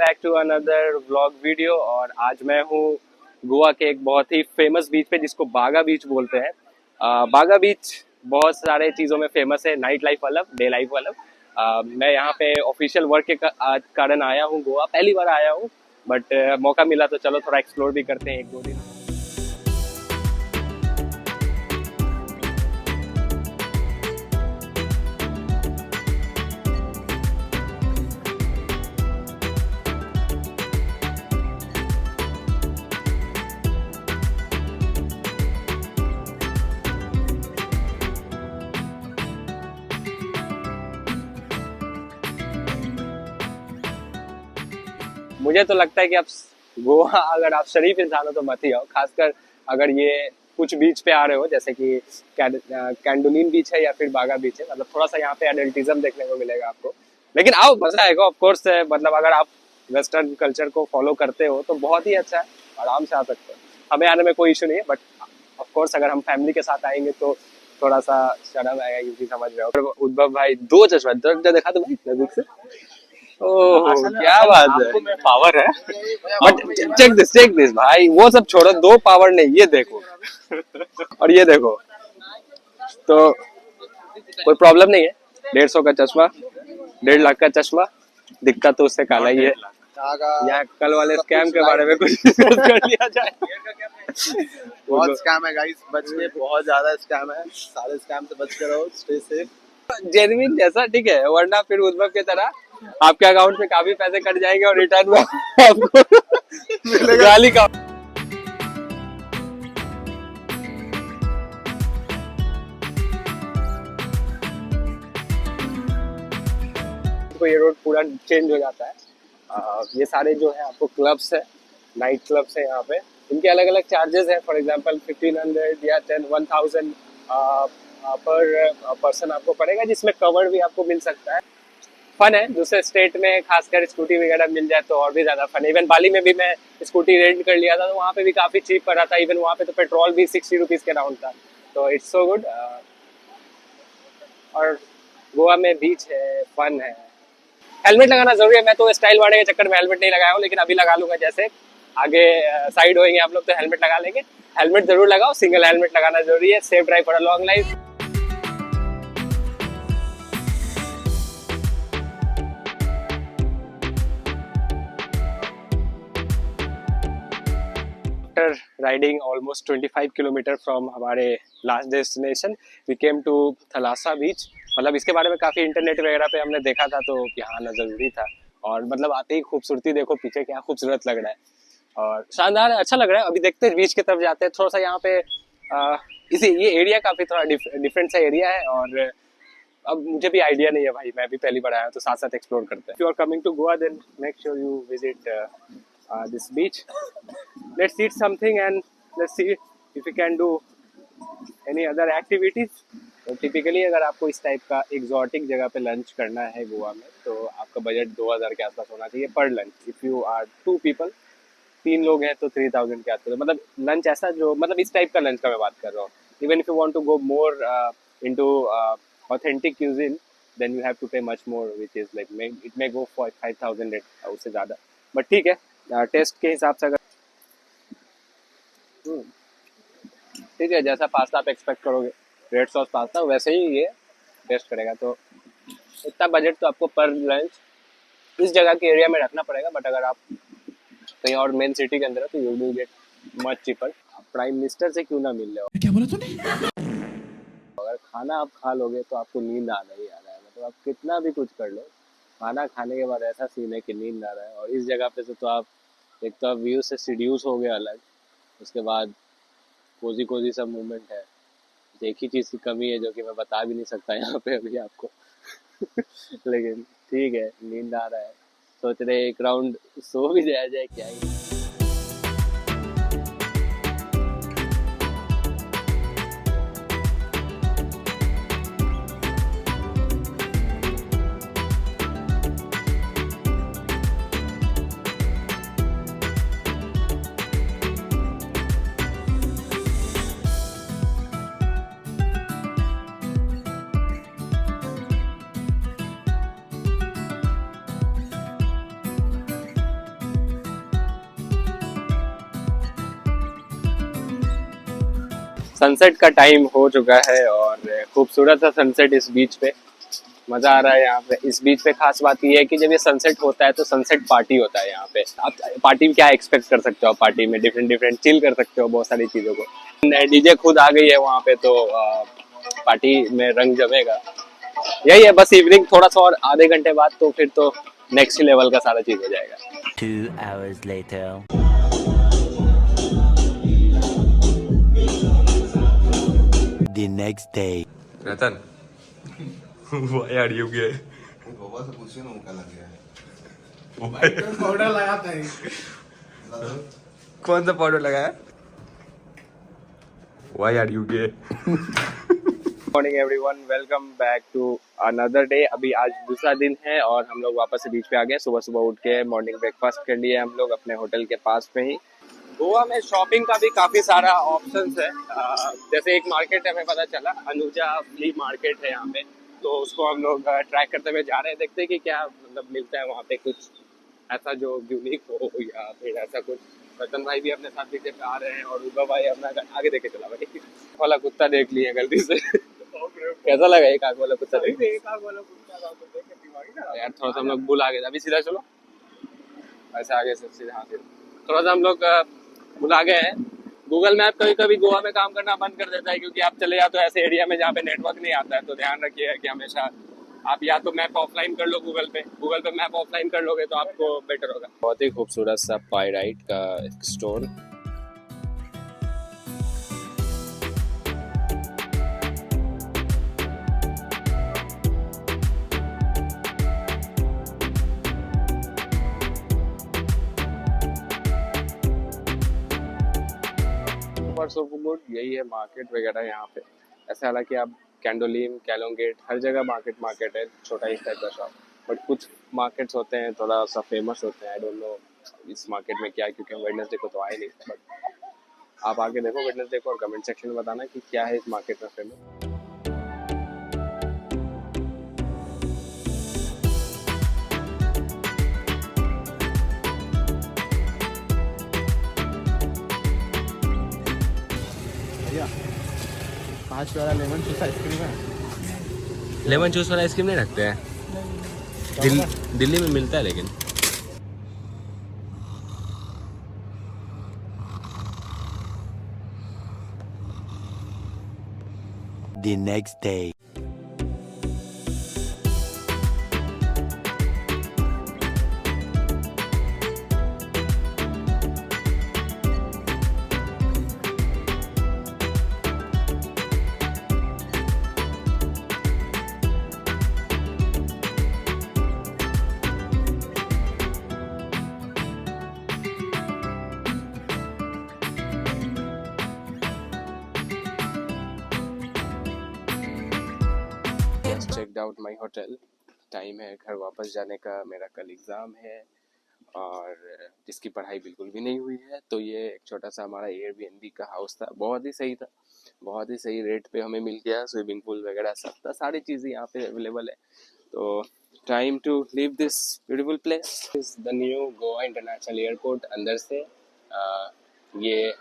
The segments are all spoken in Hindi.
Back to another vlog video. और आज मैं हूँ गोवा के एक बहुत ही फेमस बीच पे जिसको बागा बीच बोलते हैं। बागा बीच बहुत सारे चीज़ों में फेमस है, नाइट लाइफ अलग, डे लाइफ अलग। मैं यहाँ पे ऑफिशियल वर्क के कारण आया हूँ गोवा, पहली बार आया हूँ, बट मौका मिला तो चलो थोड़ा एक्सप्लोर भी करते हैं एक दो दिन। मुझे तो लगता है कि आप गोवा अगर आप शरीफ इंसान हो तो मत ही आओ, खासकर अगर ये कुछ बीच पे आ रहे हो जैसे कि कैंडोलिन बीच है या फिर बागा बीच है। मतलब थोड़ा सा यहाँ पे एडल्टिज्म देखने को मिलेगा आपको, लेकिन आओ, मजा आएगा ऑफ कोर्स। मतलब अगर आप वेस्टर्न कल्चर को फॉलो करते हो तो बहुत ही अच्छा है, आराम से आ सकते हो, हमें आने में कोई इशू नहीं है। बट ऑफ कोर्स अगर हम फैमिली के साथ आएंगे तो थोड़ा सा शर्म आएगा, क्योंकि समझ रहे हो। उद्भव भाई दो चश्मा देखा तो भाई नजदीक से, ओह क्या बात है, पावर है। बट चेक दिस भाई, वो सब छोड़ो, दो पावर नहीं, ये देखो और ये देखो, तो कोई प्रॉब्लम नहीं है। 150 का चश्मा, 1.5 लाख का चश्मा, दिखता तो उससे काला ही है। यहाँ कल वाले स्कैम के बारे में कुछ कर लिया जाए। बहुत स्कैम है गाइस, बच के, बहुत ज्यादा स्कैम है, सारे स्कैम से बच के रहो, स्टे सेफ। जेन्युइन जैसा ठीक है, वरना फिर उद्भव की तरह आपके अकाउंट से काफी पैसे कट जाएंगे और रिटर्न में आपको गाली का। तो ये रोड पूरा चेंज हो जाता है। ये सारे जो है आपको क्लब्स है, नाइट क्लब्स है यहाँ पे, इनके अलग अलग चार्जेस है। फॉर एग्जांपल 1500 या 1000 पर पर्सन आपको पड़ेगा, जिसमें कवर भी आपको मिल सकता है। फन है, दूसरे स्टेट में खासकर स्कूटी वगैरह मिल जाए तो और भी ज्यादा फन है। इवन बाली में भी मैं स्कूटी रेंट कर लिया था तो वहाँ पे भी काफी चीप पड़ा था। इवन वहाँ पे तो पेट्रोल भी 60 रुपीज के राउंड था, तो इट्स सो गुड। और गोवा में बीच है, फन है। हेलमेट लगाना जरूरी है, मैं तो स्टाइल वाले के चक्कर में हेलमेट नहीं लगाया हूँ, लेकिन अभी लगा लूंगा। जैसे आगे साइड होएंगे आप लोग तो हेलमेट लगा लेंगे। हेलमेट जरूर लगाओ, सिंगल हेलमेट लगाना जरूरी है। Safe drive for a long life. After riding almost 25 kilometre from हमारे last destination, we came to Thalassa beach. मतलब इसके बारे में काफ़ी इंटरनेट वगैरह पे हमने देखा था, तो यहाँ आना ज़रूरी था। और मतलब आते ही खूबसूरती देखो, पीछे क्या खूबसूरत लग रहा है और शानदार, अच्छा लग रहा है। अभी देखते हैं बीच की तरफ जाते हैं। थोड़ा सा यहाँ पे इसी ये एरिया काफ़ी थोड़ा डिफरेंट सा एरिया है, और अब मुझे भी आइडिया नहीं है भाई, मैं भी पहली बार आया हूँ, तो साथ साथ एक्सप्लोर करते हैं। If you are coming to Goa then make sure you visit this beach. Let's eat something and let's see if we can do any other activities. तो टिपिकली अगर आपको इस टाइप का एग्जॉटिक जगह पे लंच करना है गोवा में, तो आपका बजट 2000 के आसपास होना चाहिए पर lunch. If you are 2 people, 3 लोग हैं तो 3000 के आसपास। मतलब लंच ऐसा जो, मतलब इस टाइप का लंच का मैं बात कर रहा हूँ। Even if you want to go more into authentic cuisine, then you have to pay much more, which is like it may go for 5000 उससे ज़्यादा। बट ठीक है, टेस्ट के हिसाब से अगर ठीक है, जैसा पास्ता आप एक्सपेक्ट करोगे, रेड सॉस पास्ता, वैसे ही ये टेस्ट करेगा। तो इतना बजट तो आपको पर लंच इस जगह के एरिया में रखना पड़ेगा। बट अगर आप कहीं और मेन सिटी के अंदर है तो you will get much cheaper. Prime minister से क्यों ना मिल रहे हो, क्या बोला तूने? अगर खाना आप खा लोगे तो आपको नींद आना ही आना है। मतलब आप कितना भी कुछ कर लो, खाना खाने के बाद ऐसा सीन है कि नींद आ रहा है। और इस जगह पे तो आप एक तो आप व्यू से सीड्यूस हो गए अलग, उसके बाद कोजी कोजी सब मूवमेंट है। एक ही चीज़ की कमी है जो कि मैं बता भी नहीं सकता यहाँ पे अभी आपको लेकिन ठीक है, नींद आ रहा है, सोच रहे एक राउंड सो भी जाया जाए, क्या ही। सनसेट का टाइम हो चुका है और खूबसूरत सा सनसेट इस बीच पे, मजा आ रहा है यहाँ पे। इस बीच पे खास बात ये है कि जब ये सनसेट होता है तो सनसेट पार्टी होता है यहाँ पे। आप पार्टी में क्या एक्सपेक्ट कर सकते हो, पार्टी में डिफरेंट डिफरेंट चिल कर सकते हो बहुत सारी चीजों को। डीजे खुद आ गई है वहाँ पे, तो पार्टी में रंग जमेगा। यही है बस, इवनिंग थोड़ा सा और आधे घंटे बाद तो फिर तो नेक्स्ट लेवल का सारा चीज हो जाएगा। 2 hours later. The next day. Ratan why are you gay? Goa से पूछिए ना, वो क्या लग गया है। पाउडर लगाता है। कौन सा पाउडर लगाया? Why are you gay? Morning everyone, welcome back to another day. अभी आज दूसरा दिन है और हम लोग वापस से बीच पे आ गए। सुबह सुबह उठ के मॉर्निंग ब्रेकफास्ट कर लिए हम लोग अपने होटल के पास में ही। गोवा में शॉपिंग का भी काफ़ी सारा ऑप्शंस है। जैसे एक मार्केट है, हमें पता चला अनुजा फ्ली मार्केट है यहाँ पे, तो उसको हम लोग ट्रैक करते हुए जा रहे हैं। देखते हैं कि क्या मतलब मिलता है वहाँ पे, कुछ ऐसा जो यूनिक हो या फिर ऐसा कुछ। रतन भाई भी अपने साथ पीछे पे आ रहे हैं और उबा भाई अपना आगे देखे चला भाई। वाला कुत्ता देख लिए गलती से। कैसा लगा एक आग वाला कुत्ता देख? यार थोड़ा सा हम लोग बुल आ गए, अभी सीधा चलो, ऐसे आगे से सीधा। हाँ, थोड़ा सा हम लोग बुला गए हैं। गूगल मैप कभी कभी गोवा में काम करना बंद कर देता है, क्योंकि आप चले जाते हो ऐसे एरिया में जहाँ पे नेटवर्क नहीं आता है। तो ध्यान रखिए कि हमेशा आप या तो मैप ऑफलाइन कर लो गूगल पे मैप ऑफलाइन कर लोगे तो आपको बेटर होगा। बहुत ही खूबसूरत सा पाइराइट का स्टोन। सो गुड, यही है मार्केट वगैरह यहाँ पे। ऐसा हालांकि आप कैंडोलीम, कैलोंगेट, हर जगह मार्केट है, छोटा ही टाइप का शॉप। बट कुछ मार्केट्स होते हैं थोड़ा सा फेमस होते हैं। आई डोंट नो इस मार्केट में क्या है, क्योंकि हम वेडनेसडे को तो आए नहीं। बट आप आके देखो वेडनेसडे को और कमेंट सेक्शन में बताना कि क्या है इस मार्केट में फेमस। भैया 5 वाला लेमन जूस आइसक्रीम है। लेमन जूस वाला आइसक्रीम नहीं रखते हैं, दिल्ली में मिलता है लेकिन। The next day. Checked out my hotel. Time है घर वापस जाने का। मेरा कल एग्ज़ाम है और जिसकी पढ़ाई बिल्कुल भी नहीं हुई है। तो ये एक छोटा सा हमारा एयरबीएनबी का हाउस था, बहुत ही सही था, बहुत ही सही रेट पे हमें मिल गया। स्विमिंग पूल वगैरह सब था, सारी चीज़ें यहाँ पे अवेलेबल है। तो time to leave this beautiful place. Is the new Goa international airport. अंदर से ये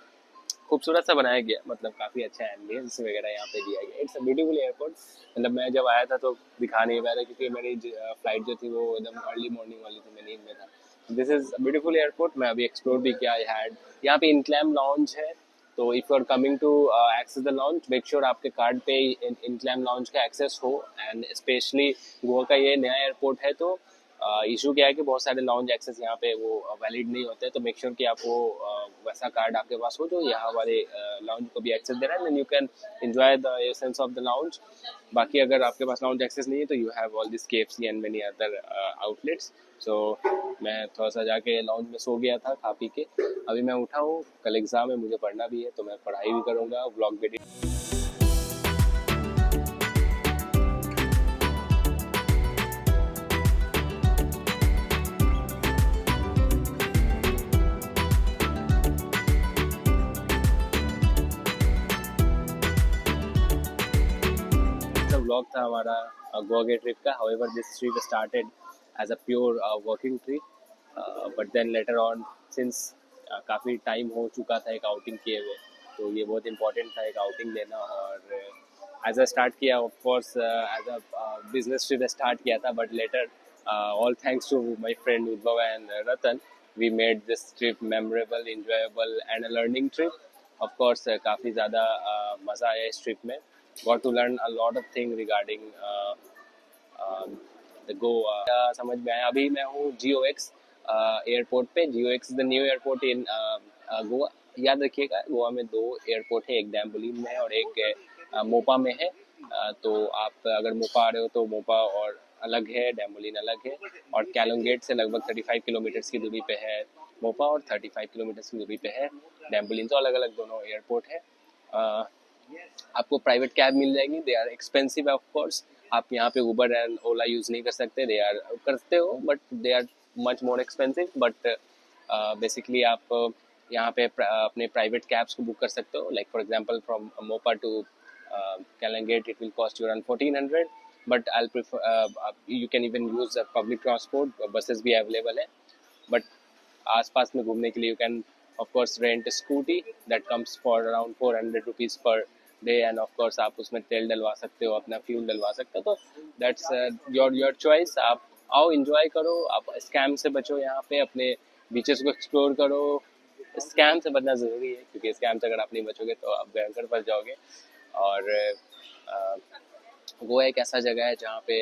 खूबसूरत सा बनाया गया, मतलब काफ़ी अच्छा एम्बियंस वगैरह यहाँ पे दिया गया। It's a beautiful airport. मतलब मैं जब आया था तो दिखा नहीं पाया था, क्योंकि मेरी फ्लाइट जो थी वो एकदम अर्ली मॉर्निंग वाली थी, मैं नींद में था। This is beautiful airport. मैं अभी एक्सप्लोर भी किया। आई हैड यहाँ पे इनक्लैम लॉन्च है, तो if you are coming to access the lounge, make sure आपके कार्ड पे इनक्लैम लॉन्च का एक्सेस हो। एंड स्पेशली गोवा का ये नया एयरपोर्ट है, तो इशू क्या है कि बहुत सारे लॉन्च एक्सेस यहाँ पे वो वैलिड नहीं होते। तो मेक श्योर कि आप वो वैसा कार्ड आपके पास हो जो यहाँ वाले लॉन्च को भी एक्सेस दे रहा है, then you can enjoy the essence of the lounge. बाकी अगर आपके पास लॉन्च एक्सेस नहीं है तो you have all this KFC and many other outlets. So मैं थोड़ा सा जाके लॉन्च में सो गया था खा पी के। अभी मैं उठा हूँ, कल एग्ज़ाम है, मुझे पढ़ना भी है, तो मैं पढ़ाई भी करूँगा, व्लॉग भी। व्लॉग था हमारा गोवा के ट्रिप का। However this trip started as a pure working trip, but then later on since काफ़ी टाइम हो चुका था एक आउटिंग किए हुए, तो ये बहुत इंपॉर्टेंट था एक आउटिंग लेना। और एज अ स्टार्ट किया of course as a business trip start किया था, but later all thanks to my friend Udbhav and Ratan we made this trip memorable, enjoyable and a learning trip. Of course काफ़ी ज़्यादा मज़ा आया इस ट्रिप में। Got to learn a lot of thing regarding the Goa. समझ में आया। अभी मैं हूँ GOX एयरपोर्ट पे। GOX is the new airport इन गोवा। याद रखिएगा गोवा में 2 एयरपोर्ट है, एक डैम्बोलिम में और एक मोपा में है। तो आप अगर मोपा आ रहे हो तो मोपा और अलग है, डैम्बोलिन अलग है। और कैलोंगेट से लगभग 35 किलोमीटर्स की दूरी पे है मोपा और 35 किलोमीटर्स की दूरी पे है डैम्बोलिन। तो अलग अलग दोनों एयरपोर्ट है। आपको प्राइवेट कैब मिल जाएगी, they are expensive of course. आप यहाँ पे उबर एंड ओला यूज़ नहीं कर सकते, दे आर करते हो but they are much more expensive. But basically आप यहाँ पे अपने प्राइवेट कैब्स को बुक कर सकते हो। Like for example from Mopa to Calangute it will cost you around 1400, but I prefer you can even use public transport, buses भी अवेलेबल है। बट आसपास में घूमने के लिए you can of course rent scooty that comes for around 400 rupees per day. And of course आप उसमें तेल डलवा सकते हो, अपना फ्यूल डलवा सकते हो। तो दैट्स योर चॉइस। आप आओ, एंजॉय करो, आप स्कैम से बचो, यहाँ पे अपने बीचेस को एक्सप्लोर करो। स्कैम से बचना ज़रूरी है क्योंकि स्कैम से अगर आप नहीं बचोगे तो आप भयंकर फंस जाओगे। और गोवा एक ऐसा जगह है जहाँ पे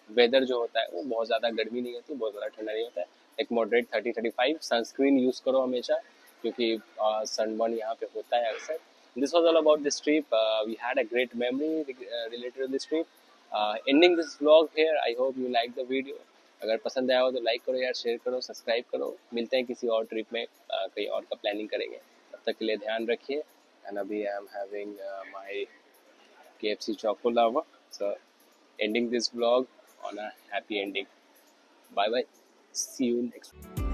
वेदर जो होता है वो बहुत ज़्यादा गर्मी नहीं होती, बहुत ज़्यादा ठंडा नहीं होता है। एक मॉडरेट 30-35। सनस्क्रीन यूज़ करो हमेशा क्योंकि सनबर्न यहाँ पे होता है अक्सर। This was all about this trip. We had a great memory related to this trip. Ending this vlog here. I hope you like the video. अगर पसंद आया हो तो लाइक करो यार, शेयर करो, सब्सक्राइब करो। मिलते हैं किसी और ट्रिप में, कहीं और का प्लानिंग करेंगे। तब तक के लिए ध्यान रखिए। एंड अभी I am having my KFC Choco Lava. So ending this vlog on a happy ending. Bye bye. See you next.